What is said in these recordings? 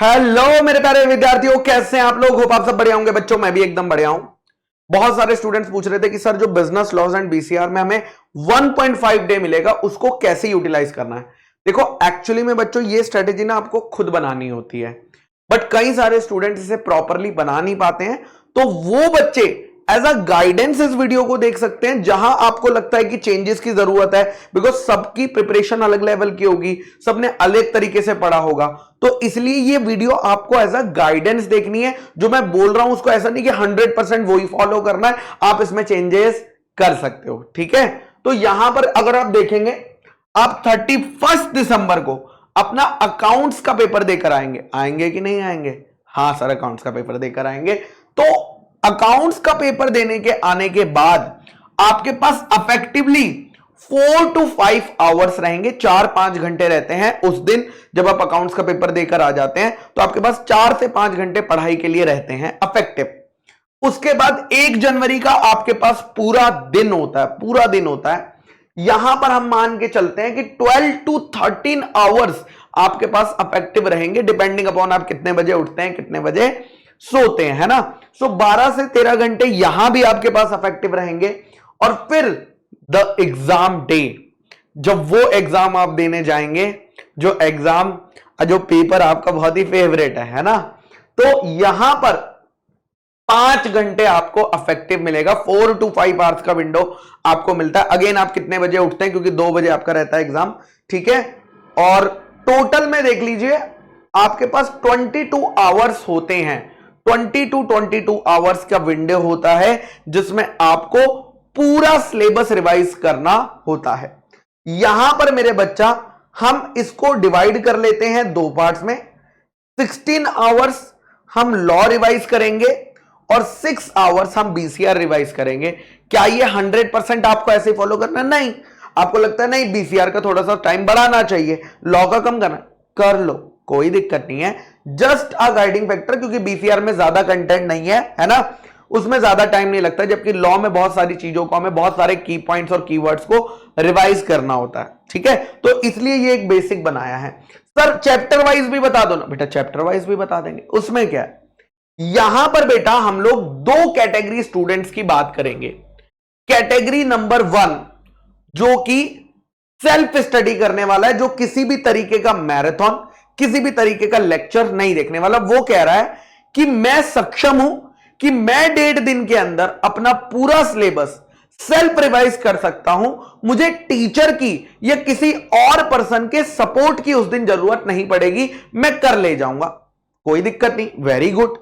Hello मेरे प्यारे विद्यार्थियों, कैसे हैं आप लोग। होप आप सब बढ़िया होंगे बच्चों। मैं भी एकदम बढ़िया हूं। बहुत सारे स्टूडेंट्स पूछ रहे थे कि सर जो बिजनेस लॉज एंड बीसीआर में हमें 1.5 डे मिलेगा उसको कैसे यूटिलाइज करना है। देखो एक्चुअली में बच्चों ये स्ट्रेटेजी ना आपको खुद बनानी होती है, बट कई सारे स्टूडेंट्स इसे प्रॉपरली बना नहीं पाते हैं। तो वो बच्चे एज अ गाइडेंस इस वीडियो को देख सकते हैं जहां आपको लगता है कि चेंजेस की जरूरत है, बिकॉज सबकी प्रिपरेशन अलग लेवल की होगी, सबने अलग तरीके से पढ़ा होगा। तो इसलिए ये वीडियो आपको एज अ गाइडेंस देखनी है। जो मैं बोल रहा हूं उसको ऐसा नहीं कि 100% वही फॉलो करना है, आप इसमें चेंजेस कर सकते हो। ठीक है, तो यहां पर अगर आप देखेंगे, आप 31 दिसंबर को अपना अकाउंट्स का पेपर देकर आएंगे कि नहीं आएंगे? हाँ सर, अकाउंट्स का पेपर देकर आएंगे। तो अकाउंट्स का पेपर देने के आने के बाद आपके पास अफेक्टिवली 4 to 5 आवर्स रहेंगे, 4-5 घंटे रहते हैं उस दिन। जब आप अकाउंट्स का पेपर देकर आ जाते हैं तो आपके पास 4 से 5 घंटे पढ़ाई के लिए रहते हैं अफेक्टिव। उसके बाद 1 जनवरी का आपके पास पूरा दिन होता है। यहां पर हम मान के चलते हैं कि 12 to 13 आवर्स आपके पास अफेक्टिव रहेंगे, डिपेंडिंग अपॉन आप कितने बजे उठते हैं, कितने बजे सोते हैं, है ना। सो 12 से 13 घंटे यहां भी आपके पास अफेक्टिव रहेंगे। और फिर द एग्जाम डे, जब वो एग्जाम आप देने जाएंगे, जो पेपर आपका बहुत ही फेवरेट है ना, तो यहां पर 5 घंटे आपको अफेक्टिव मिलेगा। 4 to 5 आवर्स का विंडो आपको मिलता है। अगेन आप कितने बजे उठते हैं, क्योंकि 2 बजे आपका रहता है एग्जाम। ठीक है, और टोटल में देख लीजिए आपके पास 22 आवर्स होते हैं। 22 आवर्स का विंडो होता है जिसमें आपको पूरा सिलेबस रिवाइज करना होता है। यहां पर मेरे बच्चा हम इसको डिवाइड कर लेते हैं 2 पार्ट्स में। 16 आवर्स हम लॉ रिवाइज करेंगे और 6 आवर्स हम बीसीआर रिवाइज करेंगे। क्या ये 100% आपको ऐसे फॉलो करना? नहीं। आपको लगता है नहीं बीसीआर का थोड़ा सा टाइम बढ़ाना चाहिए, लॉ का कम करना, कर लो, कोई दिक्कत नहीं है। जस्ट अ गाइडिंग फैक्टर, क्योंकि बीसीआर में ज्यादा कंटेंट नहीं है ना, उसमें ज्यादा टाइम नहीं लगता, जबकि लॉ में बहुत सारी चीजों को, हमें बहुत सारे की पॉइंट्स और कीवर्ड्स को रिवाइज करना होता है। ठीक है, तो इसलिए ये एक बेसिक बनाया है। सर चैप्टर वाइज भी बता दो ना। बेटा चैप्टर वाइज भी बता देंगे, उसमें क्या है। यहां पर बेटा हम लोग 2 कैटेगरी स्टूडेंट्स की बात करेंगे। कैटेगरी नंबर 1 जो कि सेल्फ स्टडी करने वाला है, जो किसी भी तरीके का मैराथन, किसी भी तरीके का लेक्चर नहीं देखने वाला। वो कह रहा है कि मैं सक्षम हूं कि मैं 1.5 दिन के अंदर अपना पूरा सिलेबस सेल्फ रिवाइज कर सकता हूं, मुझे टीचर की या किसी और पर्सन के सपोर्ट की उस दिन जरूरत नहीं पड़ेगी, मैं कर ले जाऊंगा, कोई दिक्कत नहीं, वेरी गुड।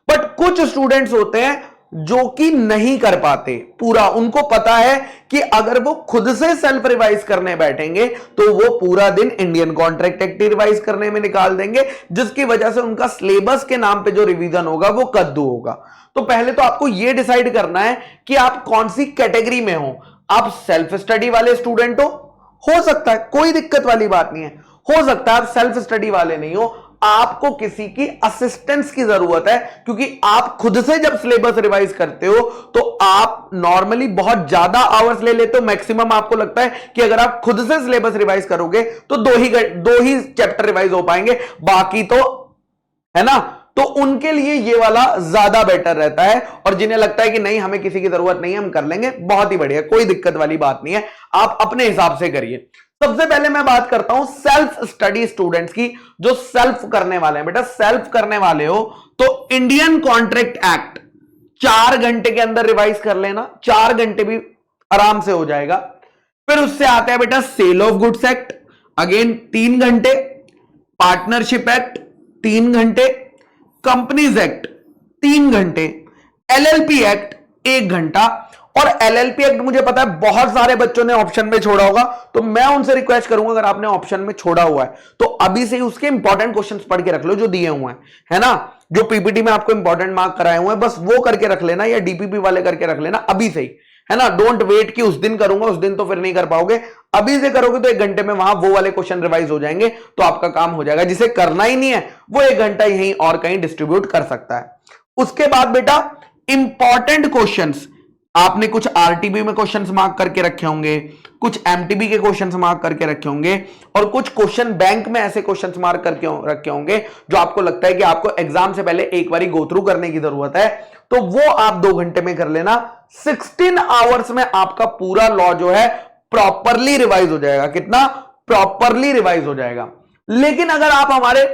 बट कुछ स्टूडेंट्स होते हैं जो कि नहीं कर पाते पूरा। उनको पता है कि अगर वो खुद से सेल्फ रिवाइज करने बैठेंगे तो वो पूरा दिन इंडियन कॉन्ट्रैक्ट एक्ट रिवाइज करने में निकाल देंगे, जिसकी वजह से उनका सिलेबस के नाम पे जो रिवीजन होगा वो कद्दू होगा। तो पहले तो आपको यह डिसाइड करना है कि आप कौन सी कैटेगरी में हो। आप सेल्फ स्टडी वाले स्टूडेंट हो सकता है, कोई दिक्कत वाली बात नहीं है। हो सकता है आप सेल्फ स्टडी वाले नहीं हो, आपको किसी की असिस्टेंस की जरूरत है, क्योंकि आप खुद से जब सिलेबस रिवाइज करते हो तो आप नॉर्मली बहुत ज्यादा आवर्स ले लेते हो। मैक्सिमम आपको लगता है कि अगर आप खुद से सिलेबस रिवाइज करोगे तो दो ही चैप्टर रिवाइज हो पाएंगे, बाकी तो, है ना। तो उनके लिए ये वाला ज्यादा बेटर रहता है, और जिन्हें लगता है कि नहीं हमें किसी की जरूरत नहीं है, हम कर लेंगे, बहुत ही बढ़िया, कोई दिक्कत वाली बात नहीं है, आप अपने हिसाब से करिए। सबसे पहले मैं बात करता हूं सेल्फ स्टडी स्टूडेंट्स की, जो सेल्फ करने वाले हैं। बेटा सेल्फ करने वाले हो तो इंडियन कॉन्ट्रैक्ट एक्ट 4 घंटे के अंदर रिवाइज कर लेना, 4 घंटे भी आराम से हो जाएगा। फिर उससे आता है बेटा sale of goods act, again 3 घंटे, पार्टनरशिप एक्ट 3 घंटे, कंपनीज एक्ट 3 घंटे, एलएलपी एक्ट 1 घंटा। और एलएलपी एक्ट मुझे पता है बहुत सारे बच्चों ने ऑप्शन में छोड़ा होगा, तो मैं उनसे रिक्वेस्ट करूंगा अगर आपने ऑप्शन में छोड़ा हुआ है तो अभी से ही उसके इंपॉर्टेंट क्वेश्चंस पढ़ के रख लो जो दिए हुए हैं, है ना। जो पीपीटी में आपको इंपॉर्टेंट मार्क कराए हुए हैं बस वो करके रख लेना, या डीपीपी वाले करके रख लेना अभी से ही, है ना। डोंट वेट कि उस दिन करूंगा, उस दिन तो फिर नहीं कर पाओगे। अभी से करोगे तो 1 घंटे में वहां वो वाले क्वेश्चन रिवाइज हो जाएंगे, तो आपका काम हो जाएगा। जिसे करना ही नहीं है वो 1 घंटा यहीं और कहीं डिस्ट्रीब्यूट कर सकता है। उसके बाद बेटा इंपॉर्टेंट क्वेश्चंस आपने कुछ आरटीबी में क्वेश्चंस मार्क करके रखे होंगे, कुछ एमटीबी के क्वेश्चंस मार्क करके रखे होंगे, और कुछ क्वेश्चन बैंक में ऐसे क्वेश्चंस मार्क करके रखे होंगे जो आपको लगता है कि आपको एग्जाम से पहले एक बारी गो थ्रू करने की जरूरत है, तो वो आप 2 घंटे में कर लेना। 16 आवर्स में आपका पूरा लॉ जो है प्रॉपरली रिवाइज हो जाएगा। कितना? प्रॉपरली रिवाइज हो जाएगा। लेकिन अगर आप हमारे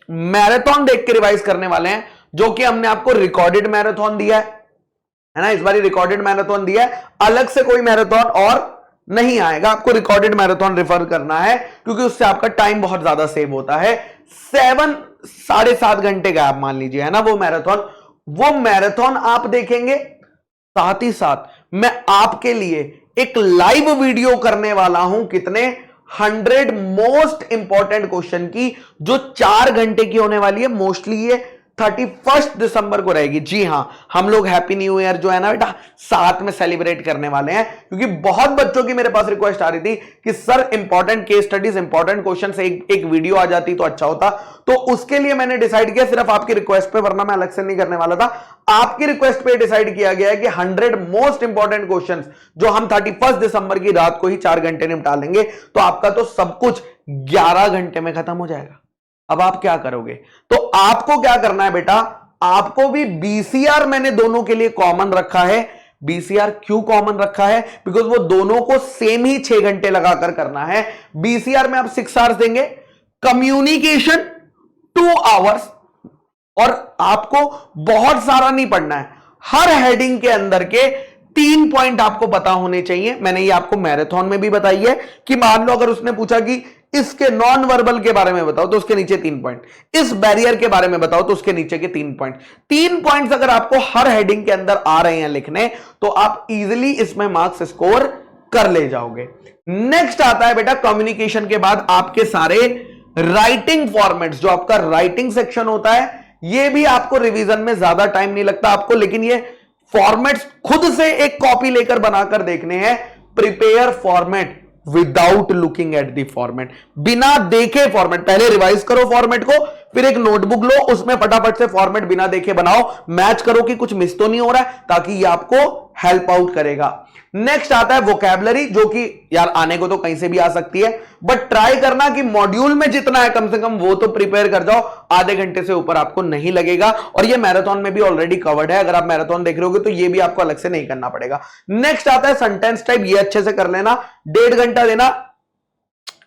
मैराथन देख के रिवाइज करने वाले हैं, जो कि हमने आपको रिकॉर्डेड मैराथन दिया है ना, इस बार रिकॉर्डेड मैराथन दिया है, अलग से कोई मैराथन और नहीं आएगा, आपको रिकॉर्डेड मैराथन रेफर करना है, क्योंकि उससे आपका टाइम बहुत ज्यादा सेव होता है। 7.5 घंटे का आप मान लीजिए, है ना, वो मैराथन आप देखेंगे। साथ ही साथ मैं आपके लिए एक लाइव वीडियो करने वाला हूं, कितने 100 मोस्ट इंपॉर्टेंट क्वेश्चन की, जो 4 घंटे की होने वाली है। मोस्टली ये 31 दिसंबर को रहेगी। जी हां, हम लोग हैप्पी न्यू ईयर जो है ना बेटा साथ में सेलिब्रेट करने वाले हैं, क्योंकि बहुत बच्चों की मेरे पास रिक्वेस्ट आ रही थी कि sir important case studies, important question से एक वीडियो आ जाती तो अच्छा होता। तो उसके लिए मैंने डिसाइड किया सिर्फ आपकी रिक्वेस्ट पे, वरना मैं अलग से नहीं करने वाला था। आपकी रिक्वेस्ट पे डिसाइड किया गया है कि 100 मोस्ट इंपॉर्टेंट क्वेश्चन जो हम 31 दिसंबर की रात को ही 4 घंटे निपटा लेंगे, तो आपका तो सब कुछ 11 घंटे में खत्म हो जाएगा। अब आप क्या करोगे? तो आपको क्या करना है बेटा, आपको भी बीसीआर मैंने दोनों के लिए कॉमन रखा है। बीसीआर क्यों कॉमन रखा है? बिकॉज वो दोनों को सेम ही 6 घंटे लगाकर करना है। बीसीआर में आप 6 आवर्स देंगे, कम्युनिकेशन 2 आवर्स, और आपको बहुत सारा नहीं पढ़ना है। हर हेडिंग के अंदर के 3 पॉइंट आपको पता होने चाहिए। मैंने ये आपको मैराथन में भी बताई है कि मान लो अगर उसने पूछा कि इसके नॉन वर्बल के बारे में बताओ, तो उसके नीचे 3 पॉइंट, इस बैरियर के बारे में बताओ तो उसके नीचे के 3 पॉइंट। 3 पॉइंट्स अगर आपको हर हेडिंग के अंदर आ रहे हैं लिखने, तो आप इजीली इसमें मार्क्स स्कोर कर ले जाओगे। नेक्स्ट आता है बेटा कम्युनिकेशन के बाद आपके सारे राइटिंग फॉर्मेट्स। जो आपका राइटिंग सेक्शन होता है, ये भी आपको रिवीजन में ज्यादा टाइम नहीं लगता आपको, लेकिन ये फॉर्मेट्स खुद से एक कॉपी लेकर बनाकर देखने हैं। Prepare format without looking at the format, बिना देखे फॉर्मेट। पहले रिवाइज करो फॉर्मेट को, फिर एक नोटबुक लो, उसमें फटाफट से फॉर्मेट बिना देखे बनाओ, मैच करो कि कुछ मिस तो नहीं हो रहा है, ताकि ये आपको हेल्प आउट करेगा। नेक्स्ट आता है वोकैबुलरी, जो कि यार आने को तो कहीं से भी आ सकती है, बट ट्राई करना कि मॉड्यूल में जितना है कम से कम वो तो प्रिपेयर कर जाओ। आधे घंटे से ऊपर आपको नहीं लगेगा, और ये मैराथन में भी ऑलरेडी कवर्ड है। अगर आप मैराथन देख रहे होगे तो ये भी आपको अलग से नहीं करना पड़ेगा। नेक्स्ट आता है सेंटेंस टाइप, ये अच्छे से कर लेना, 1.5 घंटा देना।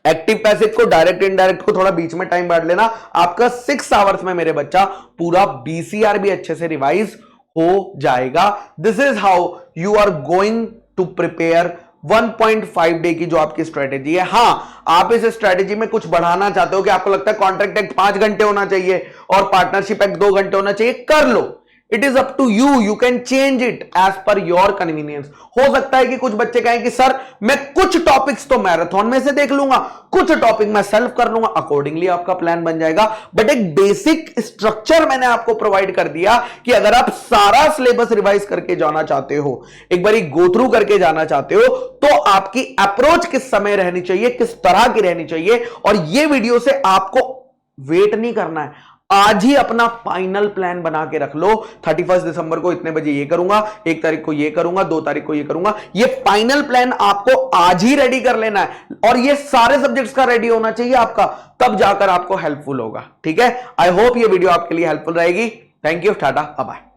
एक्टिव पैसिव को, डायरेक्ट इनडायरेक्ट को थोड़ा बीच में टाइम बांट लेना। आपका 6 आवर्स में मेरे बच्चा पूरा बीसीआर भी अच्छे से रिवाइज हो जाएगा। This is how you are going to prepare 1.5 day की जो आपकी स्ट्रेटेजी है। हां, आप इस स्ट्रेटेजी में कुछ बढ़ाना चाहते हो कि आपको लगता है कॉन्ट्रैक्ट एक्ट 5 घंटे होना चाहिए और पार्टनरशिप एक्ट 2 घंटे होना चाहिए, कर लो। It is up to you can change it as per your convenience. हो सकता है कि कुछ बच्चे कहें कि सर मैं कुछ टॉपिक्स तो मैराथन में से देख लूंगा, कुछ टॉपिक मैं सेल्फ कर लूंगा, अकॉर्डिंगली आपका प्लान बन जाएगा। बट एक बेसिक स्ट्रक्चर मैंने आपको प्रोवाइड कर दिया कि अगर आप सारा सिलेबस रिवाइज करके जाना चाहते हो, एक बार गो थ्रू करके जाना चाहते हो, तो आपकी अप्रोच किस समय रहनी चाहिए, किस तरह की रहनी चाहिए। और ये वीडियो से आपको वेट नहीं करना है, आज ही अपना फाइनल प्लान बना के रख लो। 31 दिसंबर को इतने बजे ये करूंगा, 1 तारीख को ये करूंगा, 2 तारीख को ये करूंगा। ये फाइनल प्लान आपको आज ही रेडी कर लेना है, और ये सारे सब्जेक्ट्स का रेडी होना चाहिए आपका, तब जाकर आपको हेल्पफुल होगा। ठीक है, आई होप ये वीडियो आपके लिए हेल्पफुल रहेगी। Thank you, tata, bye bye.